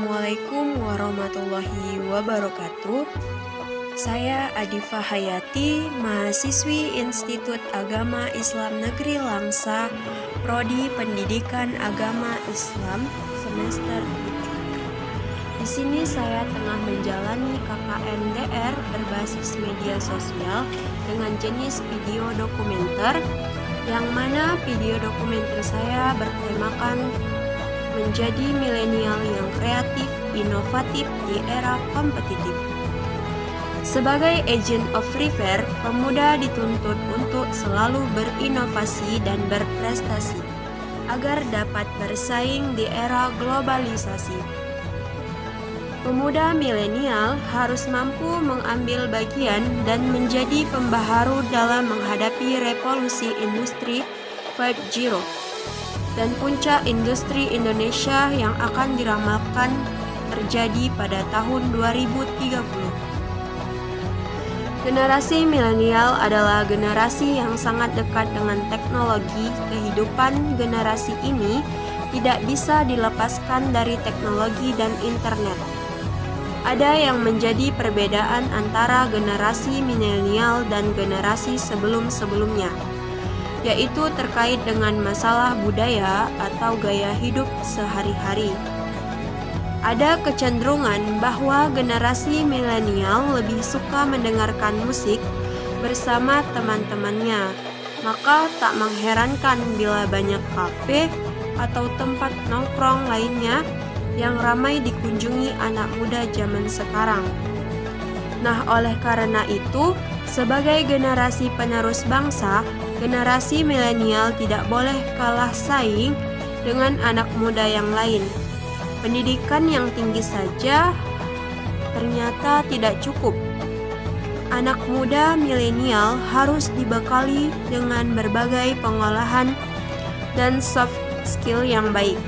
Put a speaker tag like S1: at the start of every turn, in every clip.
S1: Assalamualaikum warahmatullahi wabarakatuh. Saya Adifah Hayati, mahasiswi Institut Agama Islam Negeri Langsa, Prodi Pendidikan Agama Islam, semester 7. Di sini saya tengah menjalani KKN DR berbasis media sosial dengan jenis video dokumenter, yang mana video dokumenter saya bertemakan menjadi milenial yang kreatif, inovatif di era kompetitif. Sebagai agent of repair, pemuda dituntut untuk selalu berinovasi dan berprestasi agar dapat bersaing di era globalisasi. Pemuda milenial harus mampu mengambil bagian dan menjadi pembaharu dalam menghadapi revolusi industri 5.0 dan puncak industri Indonesia yang akan diramalkan terjadi pada tahun 2030. Generasi milenial adalah generasi yang sangat dekat dengan teknologi. Kehidupan generasi ini tidak bisa dilepaskan dari teknologi dan internet. Ada yang menjadi perbedaan antara generasi milenial dan generasi sebelum-sebelumnya, yaitu terkait dengan masalah budaya atau gaya hidup sehari-hari. Ada kecenderungan bahwa generasi milenial lebih suka mendengarkan musik bersama teman-temannya, maka tak mengherankan bila banyak kafe atau tempat nongkrong lainnya yang ramai dikunjungi anak muda zaman sekarang. Nah, oleh karena itu, sebagai generasi penerus bangsa, generasi milenial tidak boleh kalah saing dengan anak muda yang lain. Pendidikan yang tinggi saja ternyata tidak cukup. Anak muda milenial harus dibekali dengan berbagai pengolahan dan soft skill yang baik.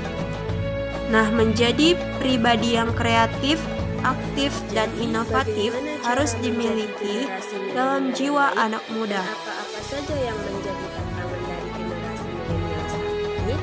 S1: Nah, menjadi pribadi yang kreatif, aktif, dan inovatif harus dimiliki dalam jiwa anak muda.
S2: Apa-apa saja yang menjadi tantangan dari generasi milenial saat ini?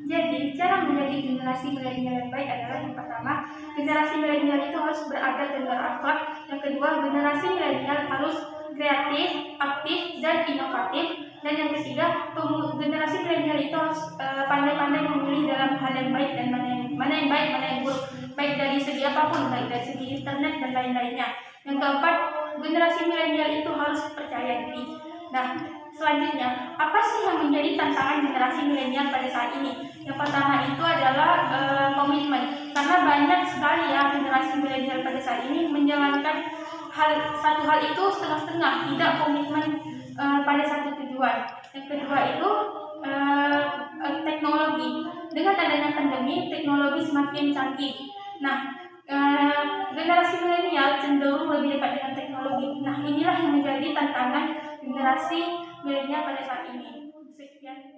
S3: Jadi, cara menjadi generasi milenial yang baik adalah yang pertama, generasi milenial itu harus beradab dan berakhlak. Yang kedua, generasi milenial harus kreatif, aktif, dan inovatif. Dan yang ketiga, generasi milenial itu harus pandai-pandai memilih dalam hal yang baik dan mana yang baik, mana yang buruk, baik dari segi apapun, baik dari segi internet dan lain-lainnya. Yang keempat, generasi milenial itu harus percaya diri. Nah, selanjutnya, apa sih yang menjadi tantangan generasi milenial pada saat ini? Yang pertama itu adalah komitmen, karena banyak sekali ya generasi milenial pada saat ini menjalankan satu hal itu setengah-setengah, tidak komitmen pada satu tujuan. Yang kedua itu teknologi. Dengan adanya pandemi, teknologi semakin canggih. Nah, generasi milenial cenderung lebih dekat dengan teknologi. Nah, inilah yang menjadi tantangan generasi milenial pada saat ini. Sekian.